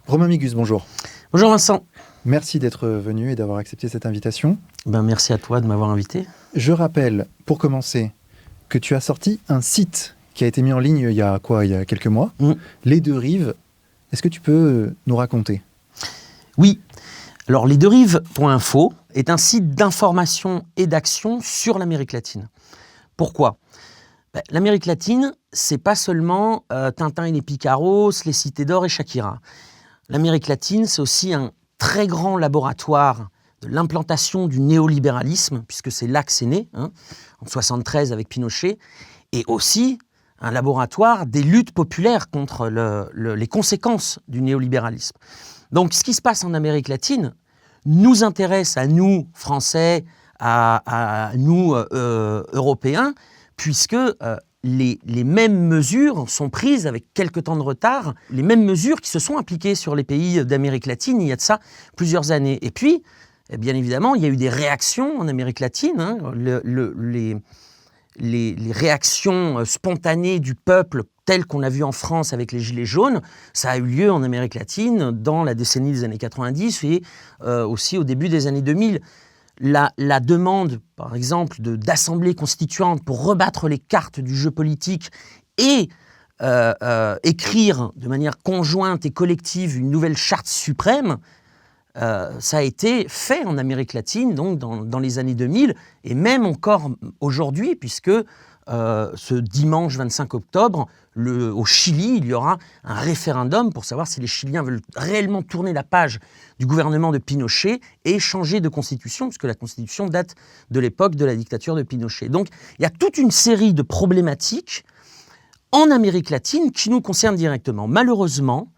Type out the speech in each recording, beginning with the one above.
Romain Migus, bonjour. Bonjour Vincent. Merci d'être venu et d'avoir accepté cette invitation. Merci à toi de m'avoir invité. Je rappelle, pour commencer, que tu as sorti un site qui a été mis en ligne il y a quelques mois, Les Deux Rives. Est-ce que tu peux nous raconter ? Oui. Alors, lesdeuxrives.info est un site d'information et d'action sur l'Amérique latine. Pourquoi ? L'Amérique latine, c'est pas seulement Tintin et les Picaros, les Cités d'Or et Shakira. L'Amérique latine, c'est aussi un très grand laboratoire de l'implantation du néolibéralisme, puisque c'est là que c'est né, en 1973 avec Pinochet, et aussi un laboratoire des luttes populaires contre les conséquences du néolibéralisme. Donc, ce qui se passe en Amérique latine nous intéresse à nous, Français, à nous, Européens, puisque les mêmes mesures sont prises avec quelques temps de retard, les mêmes mesures qui se sont appliquées sur les pays d'Amérique latine il y a de ça plusieurs années. Et puis, bien évidemment, il y a eu des réactions en Amérique latine, les réactions spontanées du peuple telles qu'on a vu en France avec les Gilets jaunes, ça a eu lieu en Amérique latine dans la décennie des années 90 et aussi au début des années 2000. La demande, par exemple, d'assemblées constituantes pour rebattre les cartes du jeu politique et écrire de manière conjointe et collective une nouvelle charte suprême, ça a été fait en Amérique latine, donc dans les années 2000, et même encore aujourd'hui, puisque ce dimanche 25 octobre, au Chili, il y aura un référendum pour savoir si les Chiliens veulent réellement tourner la page du gouvernement de Pinochet et changer de constitution, puisque la constitution date de l'époque de la dictature de Pinochet. Donc il y a toute une série de problématiques en Amérique latine qui nous concernent directement. Malheureusement,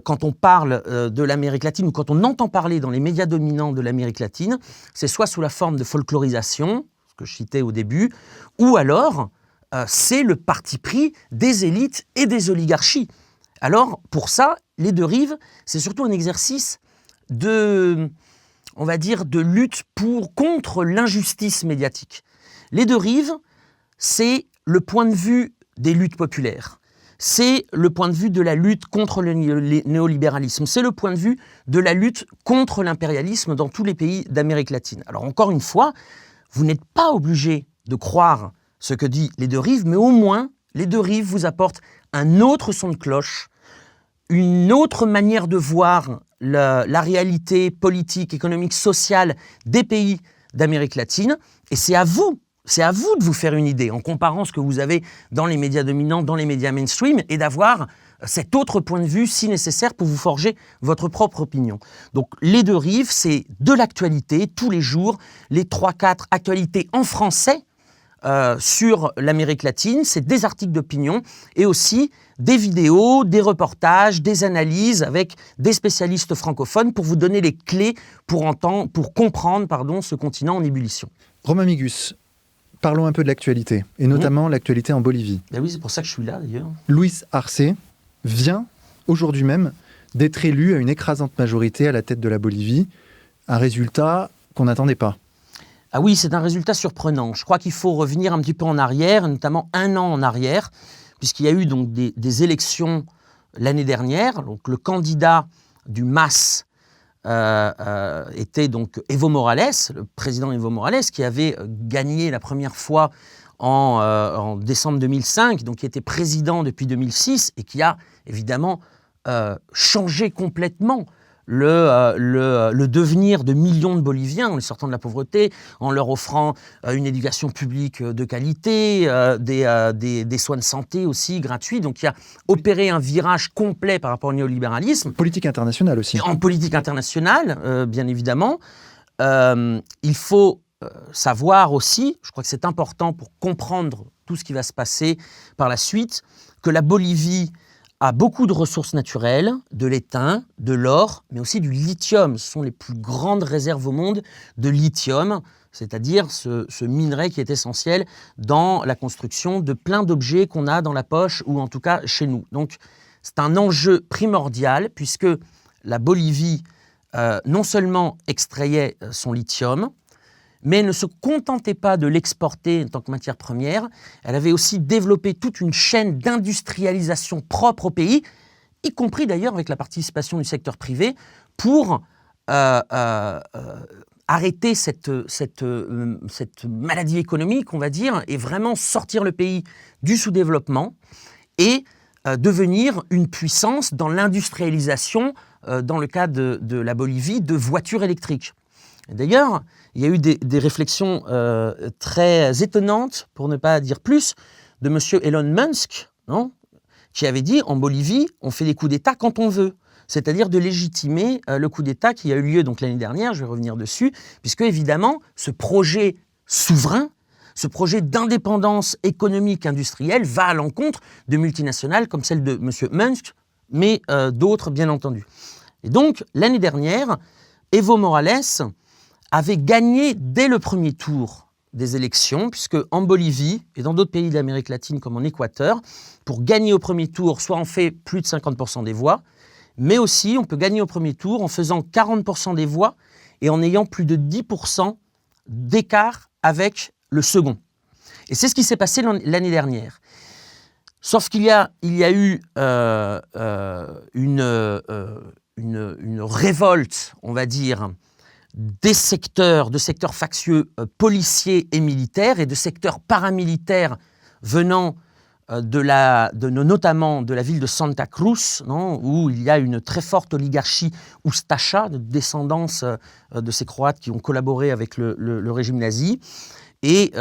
quand on parle de l'Amérique latine ou quand on entend parler dans les médias dominants de l'Amérique latine, c'est soit sous la forme de folklorisation, ce que je citais au début, ou alors c'est le parti pris des élites et des oligarchies. Alors pour ça, Les Deux Rives, c'est surtout un exercice de lutte contre l'injustice médiatique. Les Deux Rives, c'est le point de vue des luttes populaires. C'est le point de vue de la lutte contre le néolibéralisme. C'est le point de vue de la lutte contre l'impérialisme dans tous les pays d'Amérique latine. Alors encore une fois, vous n'êtes pas obligé de croire ce que dit Les Deux Rives, mais au moins, Les Deux Rives vous apportent un autre son de cloche, une autre manière de voir la réalité politique, économique, sociale des pays d'Amérique latine. Et c'est à vous de vous faire une idée en comparant ce que vous avez dans les médias dominants, dans les médias mainstream, et d'avoir cet autre point de vue si nécessaire pour vous forger votre propre opinion. Donc Les Deux Rives, c'est de l'actualité tous les jours, les 3-4 actualités en français sur l'Amérique latine, c'est des articles d'opinion et aussi des vidéos, des reportages, des analyses avec des spécialistes francophones pour vous donner les clés pour comprendre ce continent en ébullition. Romain Migus, parlons un peu de l'actualité, et notamment l'actualité en Bolivie. Oui, c'est pour ça que je suis là d'ailleurs. Luis Arce vient aujourd'hui même d'être élu à une écrasante majorité à la tête de la Bolivie, un résultat qu'on n'attendait pas. Ah oui, c'est un résultat surprenant. Je crois qu'il faut revenir un petit peu en arrière, notamment 1 an en arrière, puisqu'il y a eu donc des élections l'année dernière. Donc le candidat du MAS était donc Evo Morales, le président Evo Morales, qui avait gagné la première fois en décembre 2005, donc qui était président depuis 2006 et qui a évidemment changé complètement le devenir de millions de Boliviens en les sortant de la pauvreté, en leur offrant une éducation publique de qualité, des soins de santé aussi gratuits. Donc il a opéré un virage complet par rapport au néolibéralisme. Politique internationale aussi. En politique internationale, bien évidemment. Il faut savoir aussi, je crois que c'est important pour comprendre tout ce qui va se passer par la suite, que la Bolivie a beaucoup de ressources naturelles, de l'étain, de l'or, mais aussi du lithium. Ce sont les plus grandes réserves au monde de lithium, c'est-à-dire ce minerai qui est essentiel dans la construction de plein d'objets qu'on a dans la poche ou en tout cas chez nous. Donc c'est un enjeu primordial puisque la Bolivie non seulement extrayait son lithium, mais ne se contentait pas de l'exporter en tant que matière première. Elle avait aussi développé toute une chaîne d'industrialisation propre au pays y compris d'ailleurs avec la participation du secteur privé, pour arrêter cette maladie économique, on va dire, et vraiment sortir le pays du sous-développement et devenir une puissance dans l'industrialisation, dans le cas de la Bolivie, de voitures électriques. D'ailleurs, il y a eu des réflexions très étonnantes, pour ne pas dire plus, de M. Elon Musk, non, qui avait dit, en Bolivie, on fait des coups d'État quand on veut. C'est-à-dire de légitimer le coup d'État qui a eu lieu donc l'année dernière, je vais revenir dessus, puisque évidemment, ce projet souverain, ce projet d'indépendance économique industrielle va à l'encontre de multinationales comme celle de M. Musk, mais d'autres bien entendu. Et donc, l'année dernière, Evo Morales avait gagné dès le premier tour des élections, puisque en Bolivie et dans d'autres pays d'Amérique latine comme en Équateur, pour gagner au premier tour, soit on fait plus de 50% des voix, mais aussi on peut gagner au premier tour en faisant 40% des voix et en ayant plus de 10% d'écart avec le second. Et c'est ce qui s'est passé l'année dernière. Sauf qu'il y a eu une révolte, on va dire, de secteurs factieux policiers et militaires et de secteurs paramilitaires venant notamment de la ville de Santa Cruz, non, où il y a une très forte oligarchie Ustacha, de descendance de ces Croates qui ont collaboré avec le régime nazi et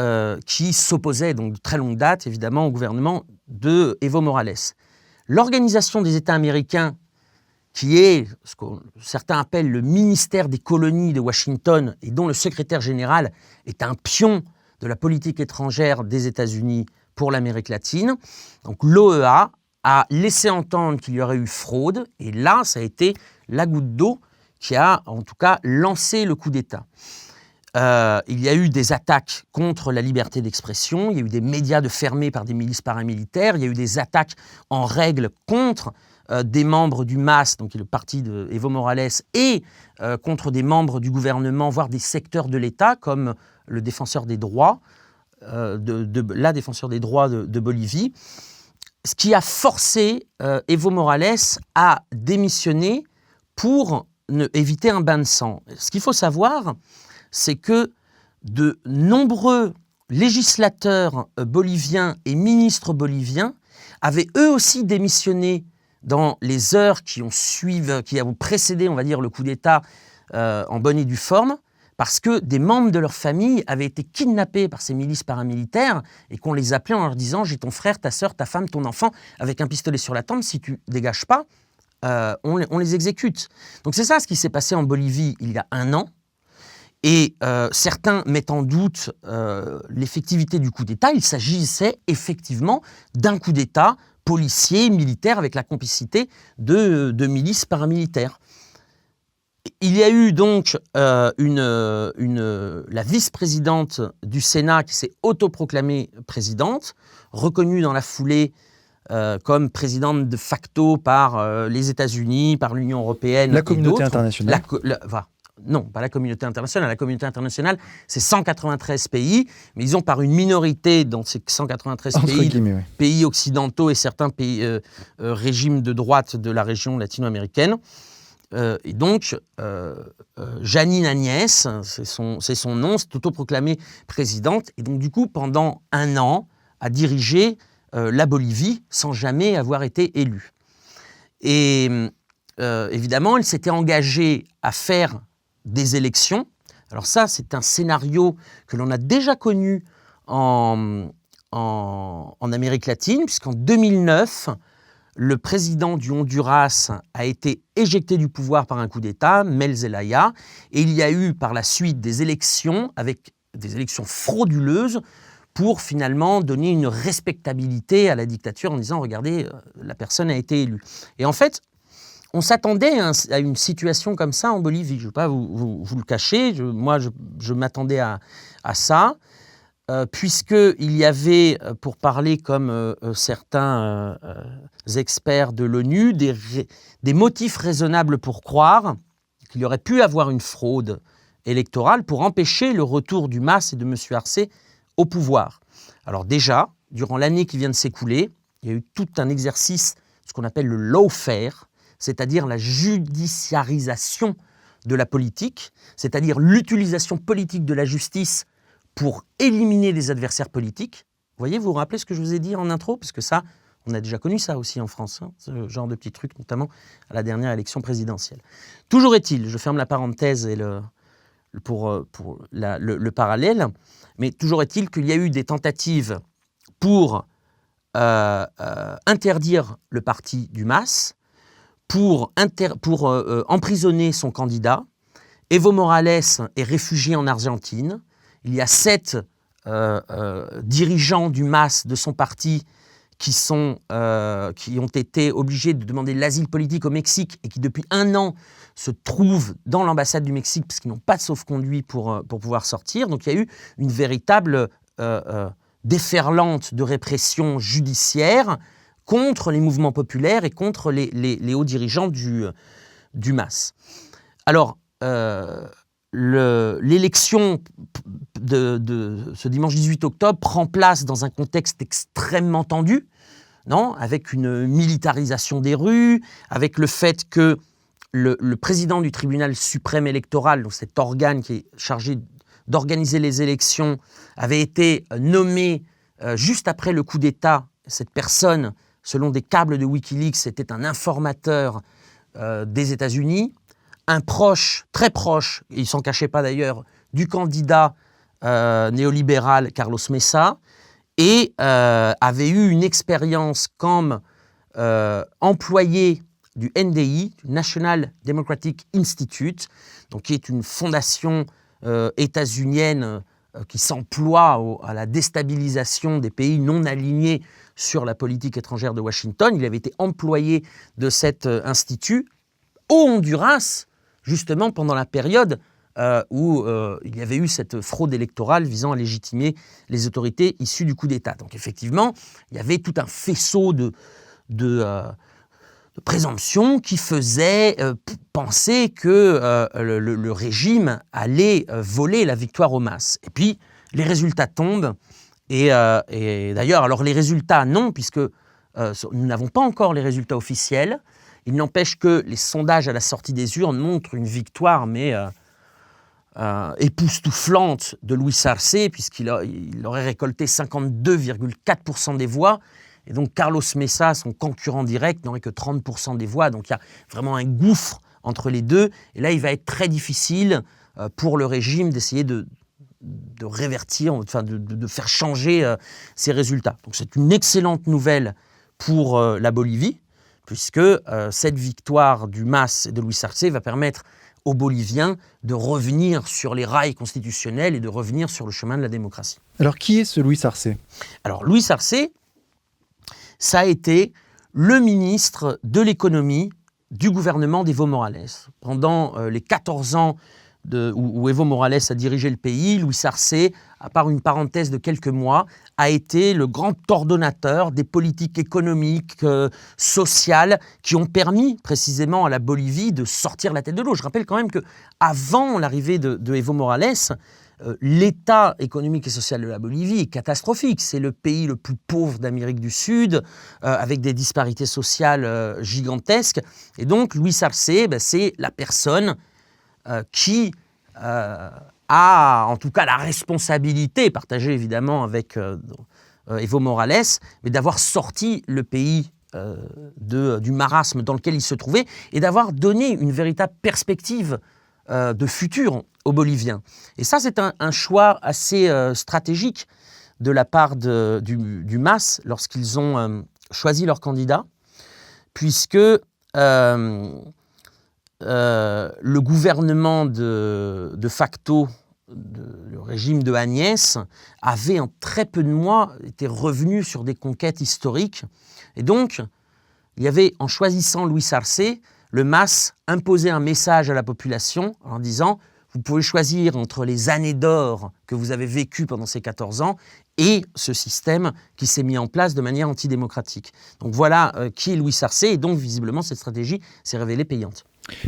qui s'opposaient donc de très longue date évidemment au gouvernement de Evo Morales. L'Organisation des États américains, qui est ce que certains appellent le ministère des colonies de Washington et dont le secrétaire général est un pion de la politique étrangère des États-Unis pour l'Amérique latine. Donc l'OEA a laissé entendre qu'il y aurait eu fraude, et là, ça a été la goutte d'eau qui a, en tout cas, lancé le coup d'État. Il y a eu des attaques contre la liberté d'expression, il y a eu des médias fermés par des milices paramilitaires, il y a eu des attaques en règle contre des membres du MAS, donc le parti de Evo Morales, et contre des membres du gouvernement, voire des secteurs de l'État, comme le défenseur des droits, la défenseur des droits de Bolivie, ce qui a forcé Evo Morales à démissionner pour éviter un bain de sang. Ce qu'il faut savoir, c'est que de nombreux législateurs boliviens et ministres boliviens avaient eux aussi démissionné dans les heures qui ont précédé, on va dire, le coup d'État en bonne et due forme, parce que des membres de leur famille avaient été kidnappés par ces milices paramilitaires et qu'on les appelait en leur disant « j'ai ton frère, ta sœur, ta femme, ton enfant avec un pistolet sur la tempe, si tu dégages pas, on les exécute ». Donc c'est ça ce qui s'est passé en Bolivie il y a 1 an. Et certains mettent en doute l'effectivité du coup d'État. Il s'agissait effectivement d'un coup d'État policier, militaire, avec la complicité de milices paramilitaires. Il y a eu donc la vice-présidente du Sénat qui s'est autoproclamée présidente, reconnue dans la foulée comme présidente de facto par les États-Unis, par l'Union européenne. La communauté internationale. Non, pas la communauté internationale. La communauté internationale, c'est 193 pays, mais ils ont par une minorité dans ces 193 pays occidentaux et certains pays régimes de droite de la région latino-américaine. Et donc, Janine Agnès, c'est son nom, s'est autoproclamée présidente, et donc du coup, pendant 1 an, a dirigé la Bolivie sans jamais avoir été élue. Et évidemment, elle s'était engagée à faire des élections. Alors ça, c'est un scénario que l'on a déjà connu en Amérique latine, puisqu'en 2009, le président du Honduras a été éjecté du pouvoir par un coup d'État, Mel Zelaya, et il y a eu par la suite des élections, avec des élections frauduleuses, pour finalement donner une respectabilité à la dictature en disant « Regardez, la personne a été élue ». Et en fait, on s'attendait à une situation comme ça en Bolivie. Je ne vais pas vous le cacher, moi je m'attendais à ça. Puisqu'il y avait, pour parler comme certains experts de l'ONU, des motifs raisonnables pour croire qu'il y aurait pu avoir une fraude électorale pour empêcher le retour du MAS et de M. Arce au pouvoir. Alors déjà, durant l'année qui vient de s'écouler, il y a eu tout un exercice ce qu'on appelle le lawfare, c'est-à-dire la judiciarisation de la politique, c'est-à-dire l'utilisation politique de la justice pour éliminer les adversaires politiques. Vous vous rappelez ce que je vous ai dit en intro? Parce que ça, on a déjà connu ça aussi en France, ce genre de petits trucs, notamment à la dernière élection présidentielle. Toujours est-il, je ferme la parenthèse et le parallèle, mais toujours est-il qu'il y a eu des tentatives pour interdire le parti du MAS, pour emprisonner son candidat. Evo Morales est réfugié en Argentine. Il y a 7 dirigeants du MAS, de son parti, qui ont été obligés de demander l'asile politique au Mexique et qui, depuis 1 an, se trouvent dans l'ambassade du Mexique parce qu'ils n'ont pas de sauf-conduit pour pouvoir sortir. Donc il y a eu une véritable déferlante de répression judiciaire contre les mouvements populaires et contre les hauts dirigeants du MAS. Alors, l'élection de ce dimanche 18 octobre prend place dans un contexte extrêmement tendu, avec une militarisation des rues, avec le fait que le président du tribunal suprême électoral, donc cet organe qui est chargé d'organiser les élections, avait été nommé juste après le coup d'État. Cette personne, selon des câbles de Wikileaks, était un informateur des États-Unis, un proche, très proche, et il ne s'en cachait pas d'ailleurs, du candidat néolibéral Carlos Mesa, et avait eu une expérience comme employé du NDI, du National Democratic Institute, donc qui est une fondation états-unienne qui s'emploie à la déstabilisation des pays non alignés sur la politique étrangère de Washington. Il avait été employé de cet institut au Honduras, justement pendant la période où il y avait eu cette fraude électorale visant à légitimer les autorités issues du coup d'État. Donc effectivement, il y avait tout un faisceau de présomptions qui faisait penser que le régime allait voler la victoire au MAS. Et puis, les résultats tombent. Et d'ailleurs, alors les résultats, non, puisque nous n'avons pas encore les résultats officiels. Il n'empêche que les sondages à la sortie des urnes montrent une victoire, mais époustouflante de Luis Arce, puisqu'il aurait récolté 52,4% des voix. Et donc Carlos Mesa, son concurrent direct, n'aurait que 30% des voix. Donc il y a vraiment un gouffre entre les deux. Et là, il va être très difficile pour le régime d'essayer de révertir, enfin de faire changer ces résultats. Donc c'est une excellente nouvelle pour la Bolivie, puisque cette victoire du MAS et de Luis Arce va permettre aux Boliviens de revenir sur les rails constitutionnels et de revenir sur le chemin de la démocratie. Alors qui est ce Luis Arce? Alors Luis Arce, ça a été le ministre de l'économie du gouvernement d'Evo Morales. Pendant les 14 ans où Evo Morales a dirigé le pays, Luis Arce, à part une parenthèse de quelques mois, a été le grand ordonnateur des politiques économiques, sociales, qui ont permis précisément à la Bolivie de sortir la tête de l'eau. Je rappelle quand même qu'avant l'arrivée de Evo Morales, l'état économique et social de la Bolivie est catastrophique. C'est le pays le plus pauvre d'Amérique du Sud, avec des disparités sociales gigantesques. Et donc, Luis Arce, c'est la personne qui a en tout cas la responsabilité, partagée évidemment avec Evo Morales, mais d'avoir sorti le pays du marasme dans lequel il se trouvait et d'avoir donné une véritable perspective de futur aux Boliviens. Et ça, c'est un choix assez stratégique de la part du MAS lorsqu'ils ont choisi leur candidat, puisque le gouvernement de facto, le régime de Agnès, avait en très peu de mois été revenu sur des conquêtes historiques. Et donc, il y avait, en choisissant Luis Arce, le MAS imposait un message à la population en disant « Vous pouvez choisir entre les années d'or que vous avez vécues pendant ces 14 ans et ce système qui s'est mis en place de manière antidémocratique. » Donc voilà qui est Luis Arce, et donc visiblement cette stratégie s'est révélée payante.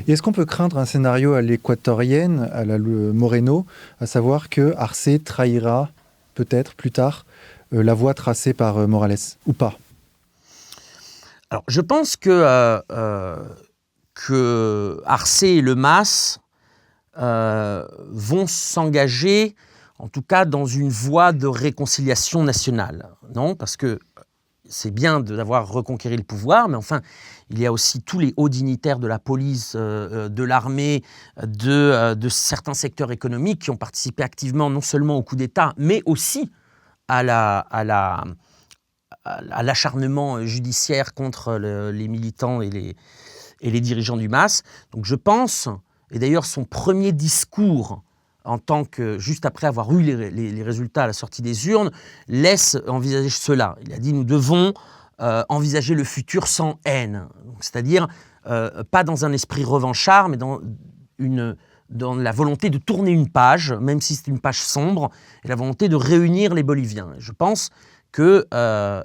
Et est-ce qu'on peut craindre un scénario à l'équatorienne, à la Moreno, à savoir que Arce trahira peut-être plus tard la voie tracée par Morales, ou pas? Alors, je pense que Arce et le MAS vont s'engager, en tout cas, dans une voie de réconciliation nationale. Non, parce que c'est bien d'avoir reconquéri le pouvoir, mais enfin, il y a aussi tous les hauts dignitaires de la police, de l'armée, de certains secteurs économiques qui ont participé activement non seulement au coup d'État, mais aussi à l'acharnement judiciaire contre les militants et les dirigeants du MAS. Donc je pense, et d'ailleurs son premier discours, en tant que, juste après avoir eu les résultats à la sortie des urnes, laisse envisager cela. Il a dit « Nous devons envisager le futur sans haine », c'est-à-dire pas dans un esprit revanchard, mais dans la volonté de tourner une page, même si c'est une page sombre, et la volonté de réunir les Boliviens. Et je pense que,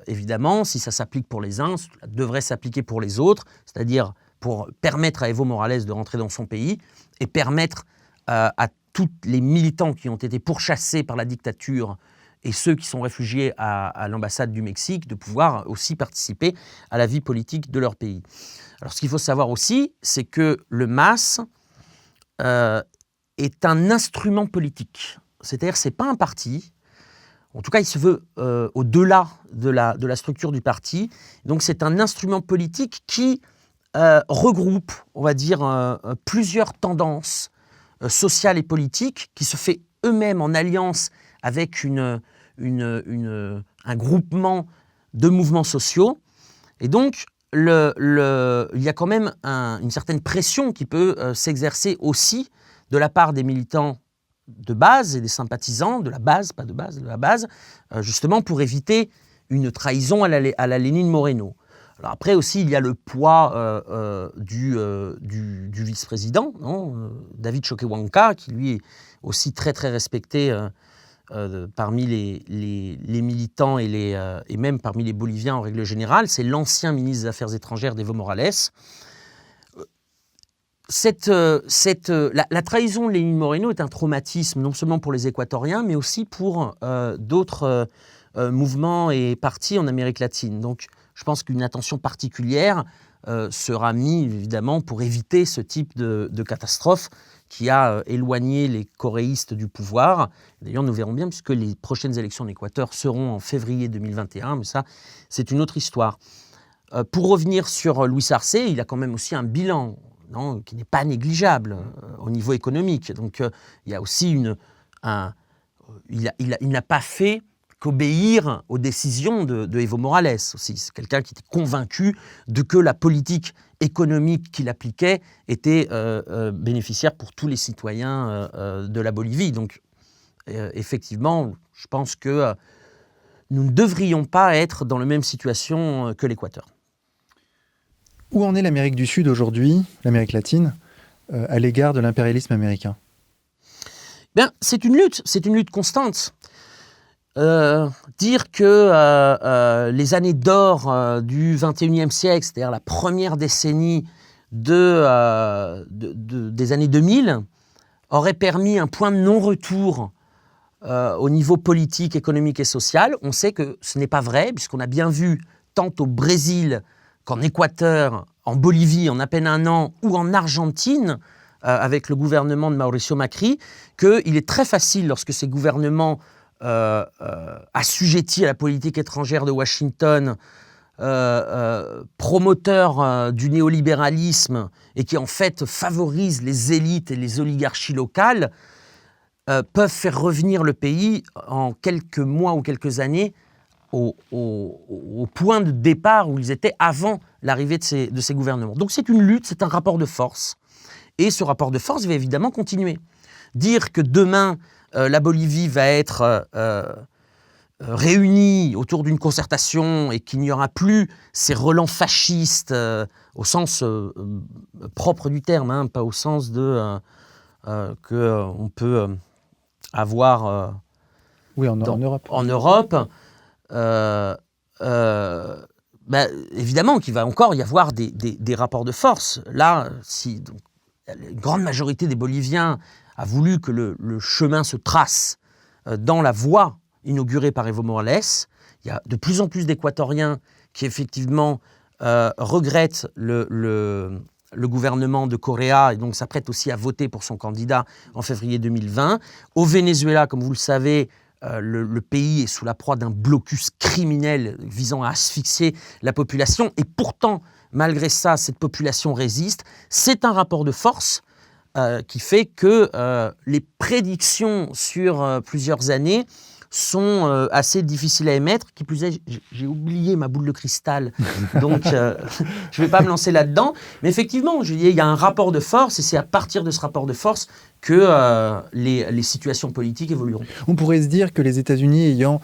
évidemment, si ça s'applique pour les uns, ça devrait s'appliquer pour les autres, c'est-à-dire pour permettre à Evo Morales de rentrer dans son pays et permettre à tous les militants qui ont été pourchassés par la dictature et ceux qui sont réfugiés à l'ambassade du Mexique de pouvoir aussi participer à la vie politique de leur pays. Alors, ce qu'il faut savoir aussi, c'est que le MAS est un instrument politique. C'est-à-dire que ce n'est pas un parti. En tout cas, il se veut au-delà de la structure du parti. Donc, c'est un instrument politique qui regroupe, on va dire, plusieurs tendances sociales et politiques qui se fait eux-mêmes en alliance avec un groupement de mouvements sociaux. Et donc, il y a quand même une certaine pression qui peut s'exercer aussi de la part des militants de base et des sympathisants de la base, pas de base, de la base, justement pour éviter une trahison à la Lénine Moreno. Alors après aussi, il y a le poids du vice-président, David Choquehuanca, qui lui est aussi très très respecté parmi les militants et même parmi les Boliviens en règle générale. C'est l'ancien ministre des Affaires étrangères d'Evo Morales. La trahison de Lénine Moreno est un traumatisme non seulement pour les Équatoriens, mais aussi pour d'autres mouvements et partis en Amérique latine. Donc, je pense qu'une attention particulière sera mise, évidemment, pour éviter ce type de catastrophe qui a éloigné les coréistes du pouvoir. D'ailleurs, nous verrons bien, puisque les prochaines élections en Équateur seront en février 2021, mais ça, c'est une autre histoire. Pour revenir sur Luis Arce, il a quand même aussi un bilan qui n'est pas négligeable au niveau économique. Donc, il y a aussi il n'a pas fait qu'obéir aux décisions de Evo Morales aussi. C'est quelqu'un qui était convaincu de que la politique économique qu'il appliquait était bénéficiaire pour tous les citoyens de la Bolivie. Donc, effectivement, je pense que nous ne devrions pas être dans la même situation que l'Équateur. Où en est l'Amérique du Sud aujourd'hui, l'Amérique latine, à l'égard de l'impérialisme américain ? Bien, c'est une lutte constante. Dire que les années d'or du XXIe siècle, c'est-à-dire la première décennie des années 2000, aurait permis un point de non-retour au niveau politique, économique et social. On sait que ce n'est pas vrai, puisqu'on a bien vu, tant au Brésil qu'en Équateur, en Bolivie, en à peine un an, ou en Argentine, avec le gouvernement de Mauricio Macri, qu'il est très facile, lorsque ces gouvernements assujettis à la politique étrangère de Washington, promoteurs du néolibéralisme, et qui en fait favorisent les élites et les oligarchies locales, peuvent faire revenir le pays en quelques mois ou quelques années au point de départ où ils étaient avant l'arrivée de ces gouvernements. Donc c'est une lutte, c'est un rapport de force. Et ce rapport de force va évidemment continuer. Dire que demain, la Bolivie va être réunie autour d'une concertation et qu'il n'y aura plus ces relents fascistes au sens propre du terme, pas au sens de qu'on peut avoir oui, en Europe. En Europe, évidemment qu'il va encore y avoir des rapports de force. Là, si donc, la grande majorité des Boliviens a voulu que le chemin se trace dans la voie inaugurée par Evo Morales, il y a de plus en plus d'Équatoriens qui effectivement regrette le gouvernement de Correa et donc s'apprête aussi à voter pour son candidat en février 2020. Au Venezuela, comme vous le savez, le pays est sous la proie d'un blocus criminel visant à asphyxier la population. Et pourtant, malgré ça, cette population résiste. C'est un rapport de force qui fait que les prédictions sur plusieurs années sont assez difficiles à émettre. Qui plus est, j'ai oublié ma boule de cristal, donc je ne vais pas me lancer là-dedans. Mais effectivement, il y a un rapport de force, et c'est à partir de ce rapport de force que les situations politiques évolueront. On pourrait se dire que les États-Unis ayant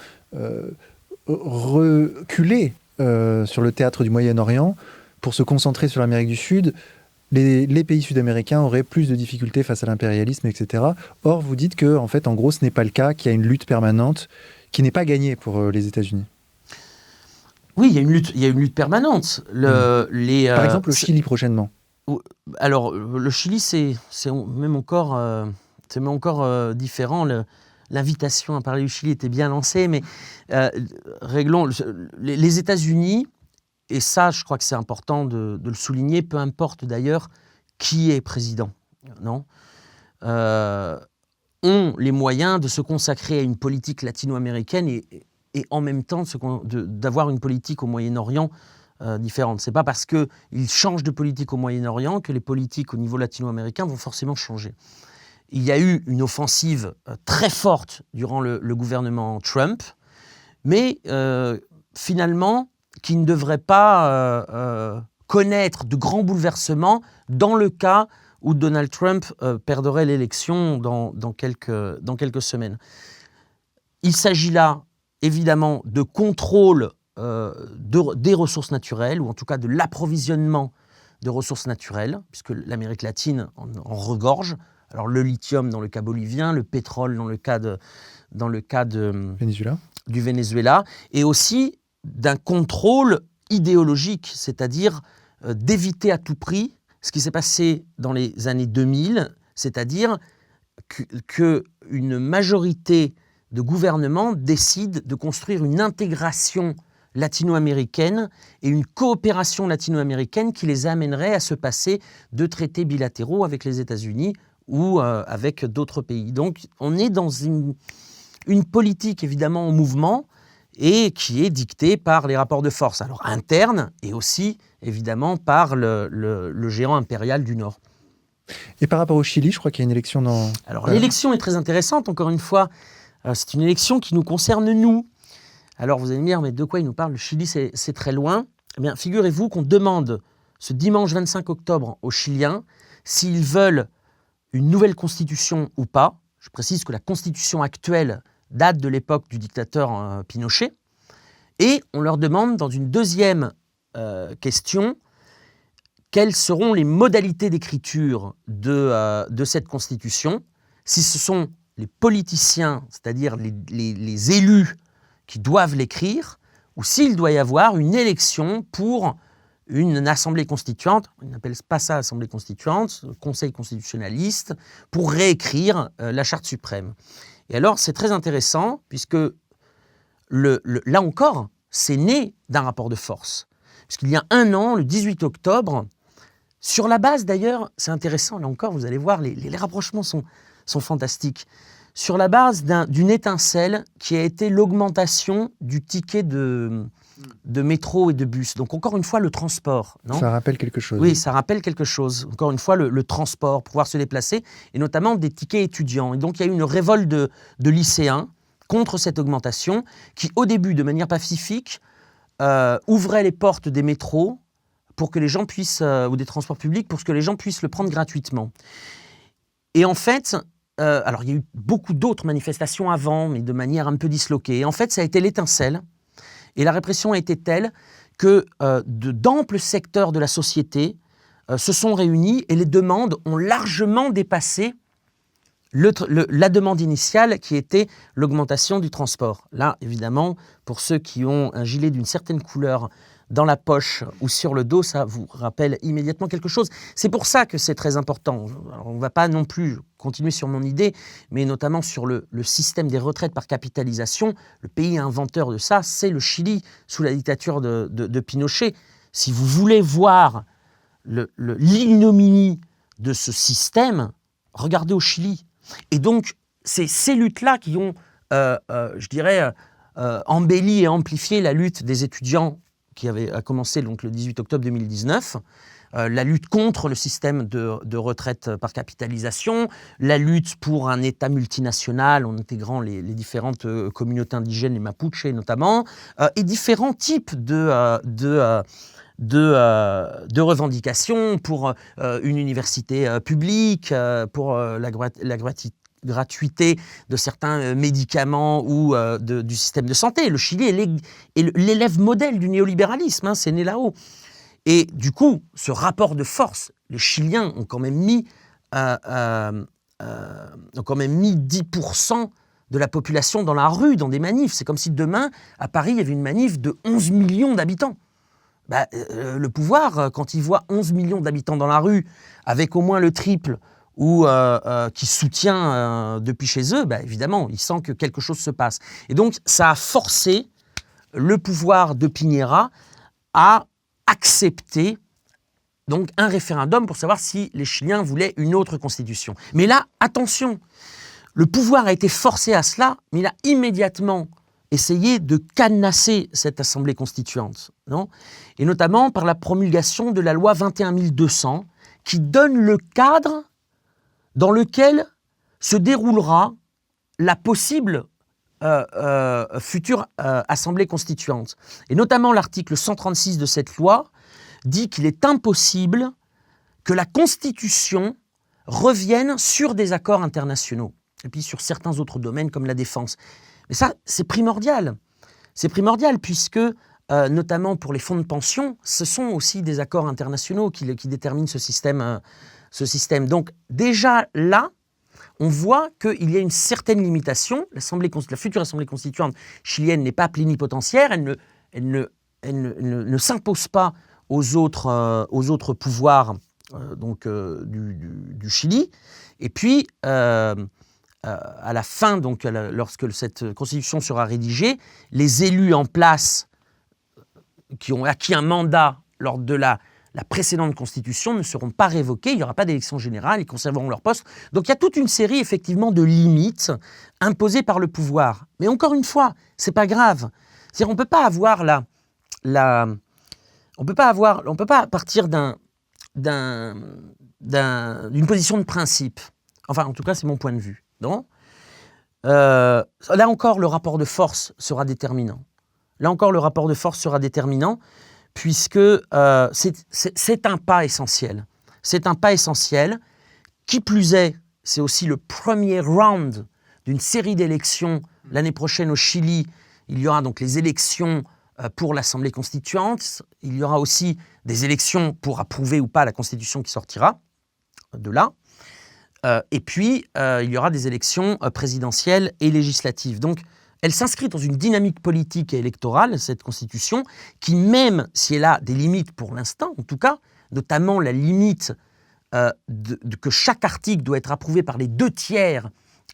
reculé sur le théâtre du Moyen-Orient pour se concentrer sur l'Amérique du Sud, les pays sud-américains auraient plus de difficultés face à l'impérialisme, etc. Or, vous dites que, en fait, en gros, ce n'est pas le cas, qu'il y a une lutte permanente qui n'est pas gagnée pour les États-Unis. Oui, il y a une lutte permanente. Par exemple, au Chili prochainement. Alors, le Chili, c'est même encore différent. L'invitation à parler du Chili était bien lancée, mais réglons les États-Unis. Et ça, je crois que c'est important de le souligner, peu importe d'ailleurs qui est président, non, ont les moyens de se consacrer à une politique latino-américaine et en même temps d'avoir une politique au Moyen-Orient différente. Ce n'est pas parce qu'ils changent de politique au Moyen-Orient que les politiques au niveau latino-américain vont forcément changer. Il y a eu une offensive très forte durant le gouvernement Trump, mais finalement, qui ne devrait pas connaître de grands bouleversements dans le cas où Donald Trump perdrait l'élection dans quelques semaines. Il s'agit là, évidemment, de contrôle des ressources naturelles, ou en tout cas de l'approvisionnement de ressources naturelles, puisque l'Amérique latine en regorge. Alors le lithium dans le cas bolivien, le pétrole dans le cas du Venezuela, et aussi d'un contrôle idéologique, c'est-à-dire d'éviter à tout prix ce qui s'est passé dans les années 2000, c'est-à-dire qu'une majorité de gouvernements décide de construire une intégration latino-américaine et une coopération latino-américaine qui les amènerait à se passer de traités bilatéraux avec les États-Unis ou avec d'autres pays. Donc on est dans une politique évidemment en mouvement, et qui est dictée par les rapports de force, alors internes et aussi évidemment par le géant impérial du Nord. Et par rapport au Chili, je crois qu'il y a une élection dans... Alors l'élection est très intéressante, encore une fois, c'est une élection qui nous concerne nous. Alors vous allez me dire, mais de quoi il nous parle? Le Chili, c'est très loin. Eh bien, figurez-vous qu'on demande ce dimanche 25 octobre aux Chiliens s'ils veulent une nouvelle constitution ou pas. Je précise que la constitution actuelle date de l'époque du dictateur Pinochet, et on leur demande dans une deuxième question quelles seront les modalités d'écriture de cette constitution, si ce sont les politiciens, c'est-à-dire les élus qui doivent l'écrire, ou s'il doit y avoir une élection pour une assemblée constituante, on n'appelle pas ça assemblée constituante, conseil constitutionnaliste, pour réécrire la charte suprême. Et alors, c'est très intéressant, puisque là encore, c'est né d'un rapport de force. Puisqu'il y a un an, le 18 octobre, sur la base d'ailleurs, c'est intéressant, là encore, vous allez voir, les rapprochements sont fantastiques, sur la base d'une étincelle qui a été l'augmentation du ticket de métro et de bus. Donc encore une fois, le transport. Non ? Ça rappelle quelque chose. Oui, ça rappelle quelque chose. Encore une fois, le transport, pouvoir se déplacer, et notamment des tickets étudiants. Et donc il y a eu une révolte de lycéens contre cette augmentation qui, au début, de manière pacifique, ouvrait les portes des métros pour que les gens puissent, ou des transports publics, pour que les gens puissent le prendre gratuitement. Et en fait, alors il y a eu beaucoup d'autres manifestations avant, mais de manière un peu disloquée. Et en fait, ça a été l'étincelle. Et la répression a été telle que d'amples secteurs de la société se sont réunis et les demandes ont largement dépassé la demande initiale qui était l'augmentation du transport. Là, évidemment, pour ceux qui ont un gilet d'une certaine couleur dans la poche ou sur le dos, ça vous rappelle immédiatement quelque chose. C'est pour ça que c'est très important. Alors, on ne va pas non plus continuer sur mon idée, mais notamment sur le système des retraites par capitalisation. Le pays inventeur de ça, c'est le Chili, sous la dictature de Pinochet. si vous voulez voir l'ignominie de ce système, regardez au Chili. Et donc, c'est ces luttes-là qui ont, je dirais, embelli et amplifié la lutte des étudiants qui a commencé donc, le 18 octobre 2019, la lutte contre le système de retraite par capitalisation, la lutte pour un État multinational en intégrant les différentes communautés indigènes, les Mapuches notamment, et différents types de revendications pour une université publique, pour la gratuité de certains médicaments ou du système de santé. Le Chili est l'élève modèle du néolibéralisme, hein, c'est né là-haut. Et du coup, ce rapport de force, les Chiliens ont quand même mis 10% de la population dans la rue, dans des manifs. C'est comme si demain, à Paris, il y avait une manif de 11 millions d'habitants. Le pouvoir, quand il voit 11 millions d'habitants dans la rue, avec au moins le triple, ou qui soutient depuis chez eux, évidemment, il sent que quelque chose se passe. Et donc, ça a forcé le pouvoir de Piñera à accepter donc, un référendum pour savoir si les Chiliens voulaient une autre constitution. Mais là, attention, le pouvoir a été forcé à cela, mais il a immédiatement essayé de cadenasser cette assemblée constituante, non ? Et notamment par la promulgation de la loi 21200, qui donne le cadre dans lequel se déroulera la possible future assemblée constituante. Et notamment l'article 136 de cette loi dit qu'il est impossible que la Constitution revienne sur des accords internationaux, et puis sur certains autres domaines comme la défense. Mais ça, c'est primordial. C'est primordial puisque, notamment pour les fonds de pension, ce sont aussi des accords internationaux qui déterminent ce système. Donc déjà là, on voit qu'il y a une certaine limitation. La future assemblée constituante chilienne n'est pas plénipotentiaire, elle ne s'impose pas aux autres pouvoirs du Chili. Et puis, à la fin, donc, lorsque cette constitution sera rédigée, les élus en place qui ont acquis un mandat lors de la précédente constitution ne seront pas révoqués, il n'y aura pas d'élection générale, ils conserveront leur poste. Donc il y a toute une série effectivement de limites imposées par le pouvoir. Mais encore une fois, c'est pas grave. C'est-à-dire on peut pas avoir on peut pas partir d'une position de principe. Enfin, en tout cas, c'est mon point de vue. Non ? Là encore, le rapport de force sera déterminant. Puisque c'est un pas essentiel. C'est un pas essentiel. Qui plus est, c'est aussi le premier round d'une série d'élections. L'année prochaine au Chili, il y aura donc les élections pour l'Assemblée constituante. Il y aura aussi des élections pour approuver ou pas la Constitution qui sortira de là. Et puis, il y aura des élections présidentielles et législatives. Donc, elle s'inscrit dans une dynamique politique et électorale, cette Constitution, qui même si elle a des limites pour l'instant, en tout cas, notamment la limite que chaque article doit être approuvé par les 2/3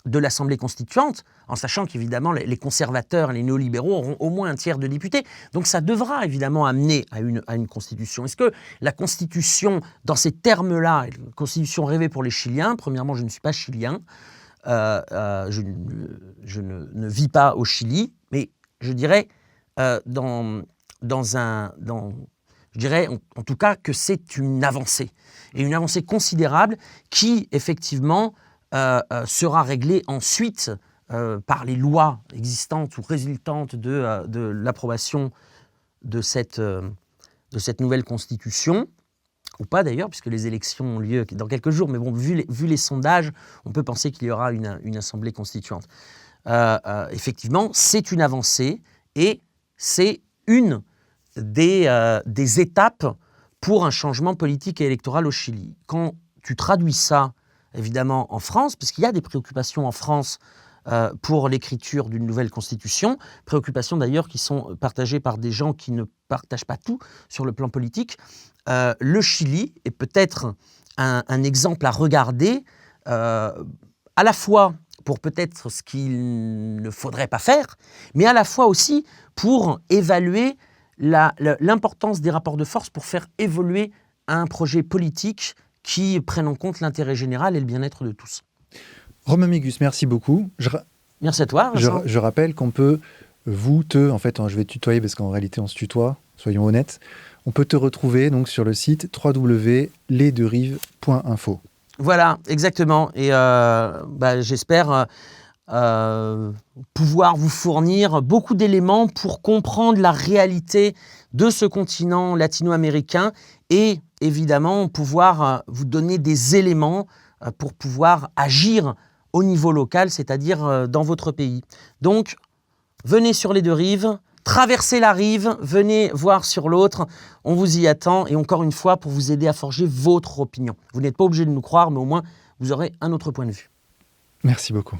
de l'Assemblée constituante, en sachant qu'évidemment les conservateurs, les néolibéraux auront au moins 1/3 de députés. Donc ça devra évidemment amener à une constitution. Est-ce que la constitution, dans ces termes-là, une constitution rêvée pour les Chiliens, premièrement, je ne suis pas chilien, je ne vis pas au Chili, mais je dirais je dirais en tout cas que c'est une avancée, et une avancée considérable qui effectivement sera réglée ensuite par les lois existantes ou résultantes de l'approbation de cette nouvelle constitution. Ou pas d'ailleurs, puisque les élections ont lieu dans quelques jours, mais bon, vu les sondages, on peut penser qu'il y aura une assemblée constituante. Effectivement, c'est une avancée et c'est une des étapes pour un changement politique et électoral au Chili. Quand tu traduis ça, évidemment, en France, parce qu'il y a des préoccupations en France pour l'écriture d'une nouvelle constitution, préoccupations d'ailleurs qui sont partagées par des gens qui ne partagent pas tout sur le plan politique. Le Chili est peut-être un exemple à regarder, à la fois pour peut-être ce qu'il ne faudrait pas faire, mais à la fois aussi pour évaluer l'importance des rapports de force pour faire évoluer un projet politique qui prenne en compte l'intérêt général et le bien-être de tous. Romain Migus, merci beaucoup. Merci à toi, Vincent. Je rappelle qu'on peut, en fait, je vais tutoyer parce qu'en réalité on se tutoie, soyons honnêtes. On peut te retrouver donc sur le site www.lesderives.info. Voilà, exactement. Et j'espère pouvoir vous fournir beaucoup d'éléments pour comprendre la réalité de ce continent latino-américain et évidemment pouvoir vous donner des éléments pour pouvoir agir au niveau local, c'est-à-dire dans votre pays. Donc, venez sur les deux rives, traversez la rive, venez voir sur l'autre, on vous y attend et encore une fois pour vous aider à forger votre opinion. Vous n'êtes pas obligé de nous croire, mais au moins vous aurez un autre point de vue. Merci beaucoup.